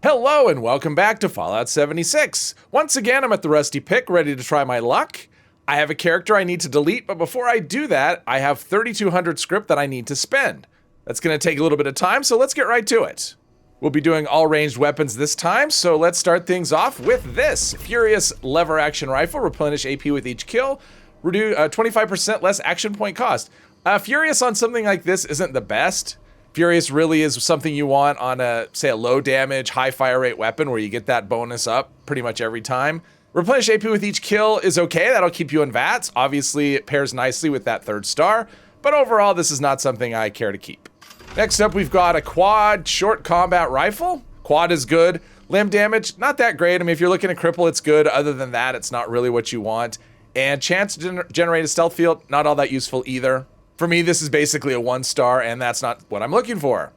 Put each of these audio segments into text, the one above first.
Hello and welcome back to Fallout 76. Once again, I'm at the Rusty Pick, ready to try my luck. I have a character I need to delete, but before I do that, I have 3,200 scrip that I need to spend. That's going to take a little bit of time, so let's get right to it. We'll be doing all ranged weapons this time, so let's start things off with this. Furious lever action rifle, replenish AP with each kill, reduce 25% less action point cost. Furious on something like this isn't the best. Furious really is something you want on say a low damage, high fire rate weapon where you get that bonus up pretty much every time. Replenish AP with each kill is okay, that'll keep you in VATS. Obviously it pairs nicely with that 3rd star, but overall this is not something I care to keep. Next up we've got a quad short combat rifle. Quad is good. Limb damage, not that great. I mean if you're looking to cripple it's good, other than that it's not really what you want. And chance to generate a stealth field, not all that useful either. For me, this is basically a 1-star, and that's not what I'm looking for.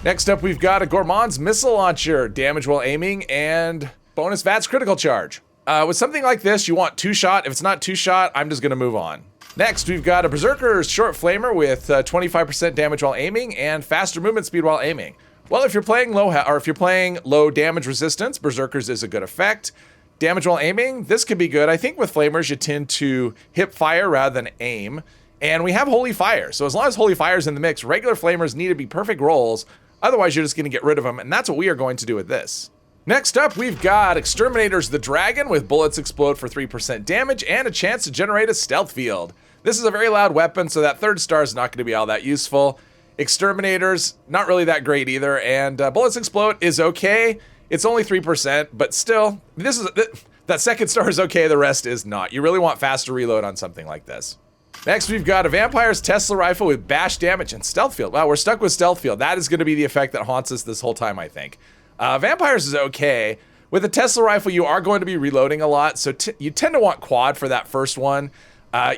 Next up, we've got a Gourmand's Missile Launcher, damage while aiming, and bonus VATS critical charge. With something like this, you want 2-shot. If it's not 2-shot, I'm just gonna move on. Next, we've got a Berserker's Short Flamer with 25% damage while aiming and faster movement speed while aiming. Well, if you're playing low damage resistance, Berserker's is a good effect. Damage while aiming, this could be good. I think with Flamers, you tend to hip fire rather than aim. And we have Holy Fire, so as long as Holy Fire's in the mix, regular Flamers need to be perfect rolls, otherwise you're just gonna get rid of them, and that's what we are going to do with this. Next up, we've got Exterminator's the Dragon with bullets explode for 3% damage and a chance to generate a stealth field. This is a very loud weapon, so that 3rd star is not gonna be all that useful. Exterminators, not really that great either, and bullets explode is okay. It's only 3%, but still, that 2nd star is okay, the rest is not. You really want faster reload on something like this. Next, we've got a Vampire's Tesla Rifle with bash damage and stealth field. Wow, we're stuck with stealth field. That is going to be the effect that haunts us this whole time, I think. Vampires is okay. With a Tesla Rifle, you are going to be reloading a lot, so you tend to want quad for that first one.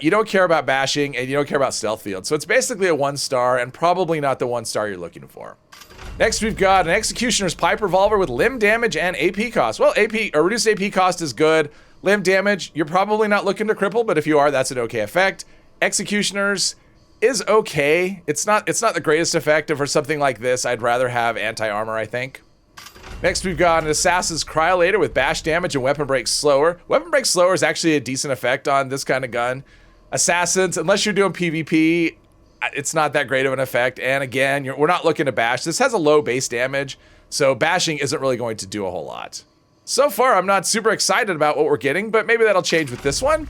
You don't care about bashing, and you don't care about stealth field. So it's basically a 1-star, and probably not the 1-star you're looking for. Next, we've got an Executioner's Pipe Revolver with limb damage and AP cost. Well, reduced AP cost is good. Limb damage, you're probably not looking to cripple, but if you are, that's an okay effect. Executioners is okay. It's not the greatest effect, and for something like this, I'd rather have anti-armor, I think. Next, we've got an Assassin's Cryolator with bash damage and weapon break slower. Weapon break slower is actually a decent effect on this kind of gun. Assassins, unless you're doing PvP, it's not that great of an effect. And again, we're not looking to bash. This has a low base damage, so bashing isn't really going to do a whole lot. So far, I'm not super excited about what we're getting, but maybe that'll change with this one.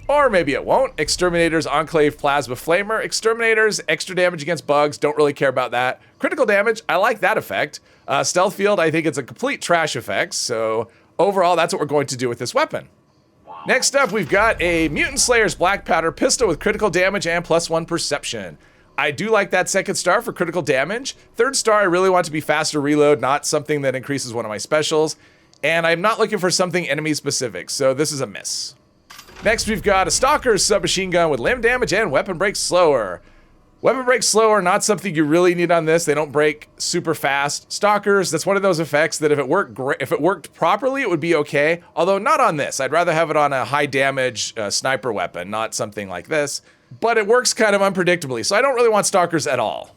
Or maybe it won't. Exterminator's Enclave Plasma Flamer. Exterminators, extra damage against bugs, don't really care about that. Critical damage, I like that effect. Stealth Field, I think it's a complete trash effect, so overall, that's what we're going to do with this weapon. Next up, we've got a Mutant Slayer's Black Powder Pistol with critical damage and +1 perception. I do like that 2nd star for critical damage. 3rd star, I really want to be faster reload, not something that increases one of my specials. And I'm not looking for something enemy specific, so this is a miss. Next, we've got a Stalker's Submachine Gun with limb damage and weapon break slower. Weapon break slower, not something you really need on this. They don't break super fast. Stalkers, that's one of those effects that if it worked properly, it would be okay. Although not on this. I'd rather have it on a high damage sniper weapon, not something like this. But it works kind of unpredictably, so I don't really want Stalkers at all.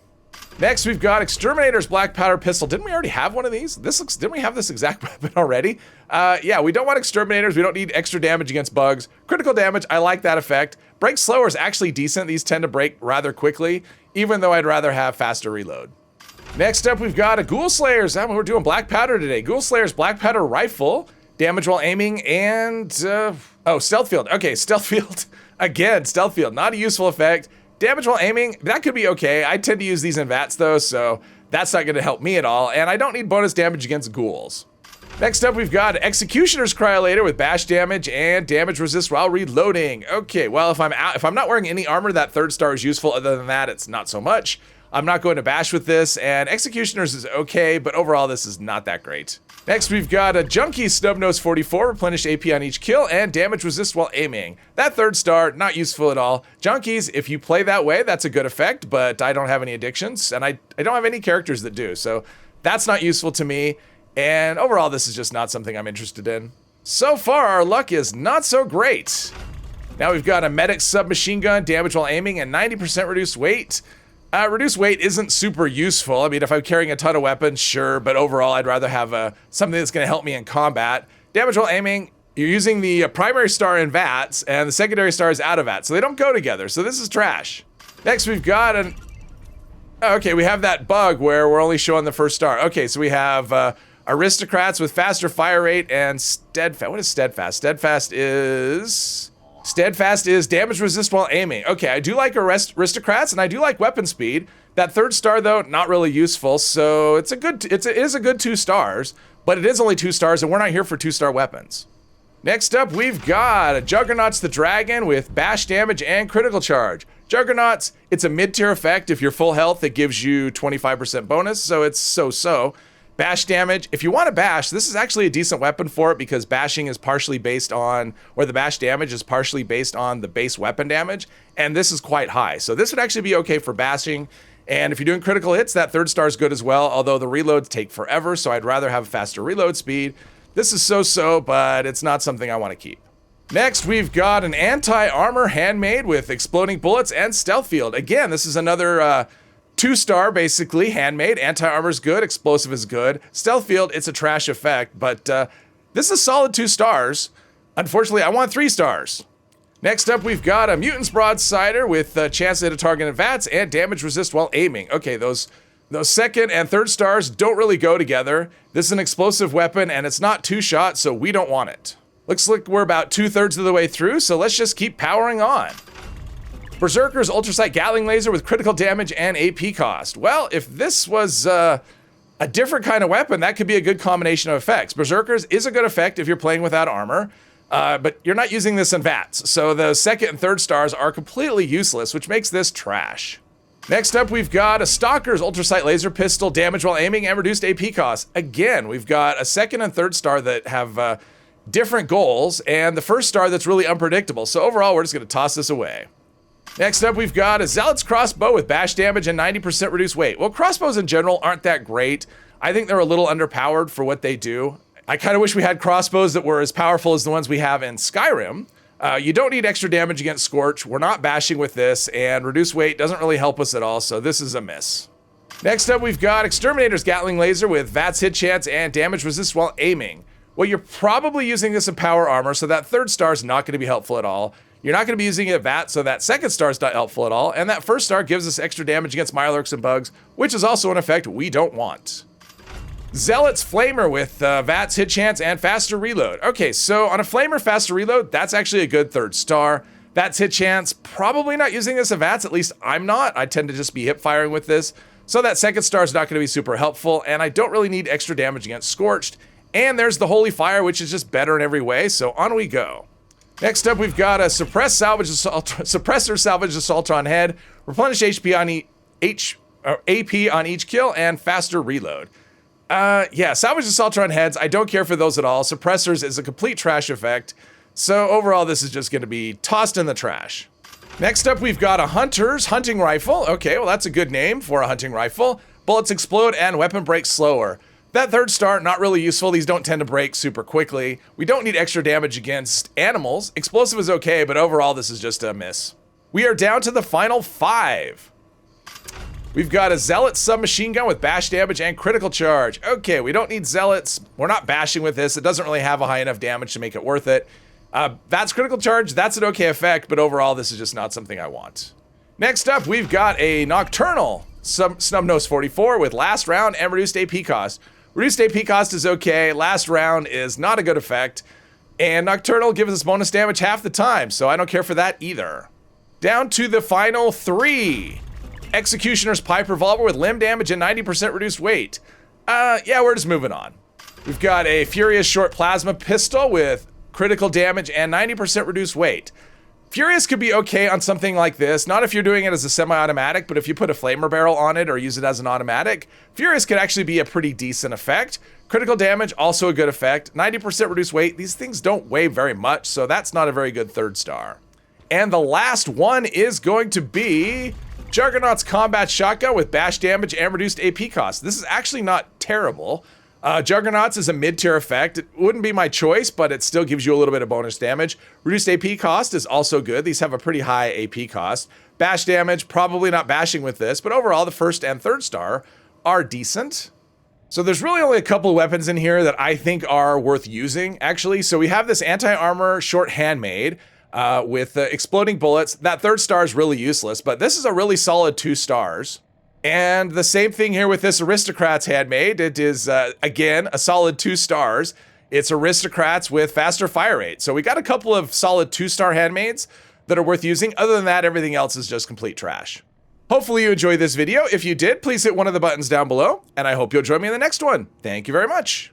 Next, we've got Exterminator's Black Powder Pistol. Didn't we already have one of these? Didn't we have this exact weapon already? Yeah, we don't want Exterminators. We don't need extra damage against bugs. Critical damage, I like that effect. Break slower is actually decent. These tend to break rather quickly, even though I'd rather have faster reload. Next up, we've got a Ghoul Slayer's. We're doing Black Powder today. Ghoul Slayer's Black Powder Rifle. Damage while aiming and, Stealth Field. Okay, Stealth Field. Again, Stealth Field, not a useful effect. Damage while aiming, that could be okay. I tend to use these in VATS though, so that's not gonna help me at all, and I don't need bonus damage against ghouls. Next up, we've got Executioner's Cryolator with bash damage and damage resist while reloading. Okay, well, if I'm not wearing any armor, that 3rd star is useful. Other than that, it's not so much. I'm not going to bash with this, and Executioner's is okay, but overall, this is not that great. Next, we've got a Junkie's Snubnose 44, replenish AP on each kill, and damage resist while aiming. That 3rd star, not useful at all. Junkies, if you play that way, that's a good effect, but I don't have any addictions, and I don't have any characters that do, so that's not useful to me, and overall, this is just not something I'm interested in. So far, our luck is not so great. Now we've got a Medic's Submachine Gun, damage while aiming, and 90% reduced weight. Reduced weight isn't super useful. I mean, if I'm carrying a ton of weapons, sure, but overall, I'd rather have something that's going to help me in combat. Damage while aiming, you're using the primary star in VATS, and the secondary star is out of VATS, so they don't go together, so this is trash. Next, we've got an... Okay, we have that bug where we're only showing the first star. Okay, so we have aristocrats with faster fire rate and steadfast. What is steadfast? Steadfast is damage resist while aiming. Okay, I do like aristocrats and I do like weapon speed. That third star though, not really useful. So it is a good 2 stars, but it is only 2 stars and we're not here for 2-star weapons. Next up, we've got a Juggernauts the Dragon with bash damage and critical charge. Juggernauts, it's a mid-tier effect. If you're full health, it gives you 25% bonus, so it's so-so. Bash damage, if you want to bash, this is actually a decent weapon for it because bashing is partially based on, or the bash damage is partially based on the base weapon damage, and this is quite high. So this would actually be okay for bashing, and if you're doing critical hits, that third star is good as well, although the reloads take forever, so I'd rather have faster reload speed. This is so-so, but it's not something I want to keep. Next, we've got an anti-armor handmade with exploding bullets and stealth field. Again, this is another 2-star, basically, handmade. Anti-armor is good, explosive is good. Stealth field, it's a trash effect, but this is a solid 2 stars. Unfortunately, I want 3 stars. Next up, we've got a Mutant's Broadsider with a chance to hit a target in VATS and damage resist while aiming. Okay, those second and third stars don't really go together. This is an explosive weapon, and it's not 2-shot, so we don't want it. Looks like we're about 2/3 of the way through, so let's just keep powering on. Berserker's Ultrasight Gatling Laser with critical damage and AP cost. Well, if this was a different kind of weapon, that could be a good combination of effects. Berserker's is a good effect if you're playing without armor, but you're not using this in VATS, so the second and third stars are completely useless, which makes this trash. Next up, we've got a Stalker's Ultrasight Laser Pistol, damage while aiming and reduced AP cost. Again, we've got a second and third star that have different goals, and the first star that's really unpredictable, so overall, we're just going to toss this away. Next up, we've got a Zealot's Crossbow with bash damage and 90% reduced weight. Well, crossbows in general aren't that great. I think they're a little underpowered for what they do. I kind of wish we had crossbows that were as powerful as the ones we have in Skyrim. You don't need extra damage against Scorch. We're not bashing with this, and reduced weight doesn't really help us at all, so this is a miss. Next up, we've got Exterminator's Gatling Laser with VATS hit chance and damage resist while aiming. Well, you're probably using this in power armor, so that third star is not going to be helpful at all. You're not going to be using it at VAT, so that second star is not helpful at all, and that first star gives us extra damage against Mirelurks and bugs, which is also an effect we don't want. Zealot's Flamer with VATS hit chance and faster reload. Okay, so on a Flamer faster reload, that's actually a good third star. VATS hit chance, probably not using this at VATS, at least I'm not. I tend to just be hip firing with this, so that second star is not going to be super helpful, and I don't really need extra damage against Scorched. And there's the Holy Fire, which is just better in every way, so on we go. Next up, we've got a Suppressor Salvage Assault on Head, replenish HP on AP on each kill, and faster reload. Yeah, Salvage Assault on Heads, I don't care for those at all. Suppressors is a complete trash effect, so overall this is just going to be tossed in the trash. Next up, we've got a Hunter's Hunting Rifle. Okay, well that's a good name for a hunting rifle. Bullets explode and weapon breaks slower. That third star, not really useful. These don't tend to break super quickly. We don't need extra damage against animals. Explosive is okay, but overall this is just a miss. We are down to the final 5. We've got a Zealot Submachine Gun with bash damage and critical charge. Okay, we don't need Zealots. We're not bashing with this. It doesn't really have a high enough damage to make it worth it. That's critical charge. That's an okay effect, but overall this is just not something I want. Next up, we've got a Nocturnal Snubnose 44 with last round and reduced AP cost. Reduced AP cost is okay, last round is not a good effect, and Nocturnal gives us bonus damage half the time, so I don't care for that either. Down to the final 3. Executioner's Pipe Revolver with limb damage and 90% reduced weight. Yeah, we're just moving on. We've got a Furious Short Plasma Pistol with critical damage and 90% reduced weight. Furious could be okay on something like this, not if you're doing it as a semi-automatic, but if you put a flamer barrel on it or use it as an automatic, Furious could actually be a pretty decent effect. Critical damage, also a good effect. 90% reduced weight, these things don't weigh very much, so that's not a very good third star. And the last one is going to be Juggernaut's Combat Shotgun with bash damage and reduced AP cost. This is actually not terrible. Juggernauts is a mid-tier effect. It wouldn't be my choice, but it still gives you a little bit of bonus damage. Reduced AP cost is also good. These have a pretty high AP cost. Bash damage, probably not bashing with this, but overall the first and third star are decent. So there's really only a couple of weapons in here that I think are worth using, actually. So we have this anti-armor short handmade with exploding bullets. That third star is really useless, but this is a really solid 2 stars. And the same thing here with this Aristocrats handmade. It is, again, a solid 2 stars. It's Aristocrats with faster fire rate. So we got a couple of solid 2-star handmaids that are worth using. Other than that, everything else is just complete trash. Hopefully you enjoyed this video. If you did, please hit one of the buttons down below, and I hope you'll join me in the next one. Thank you very much.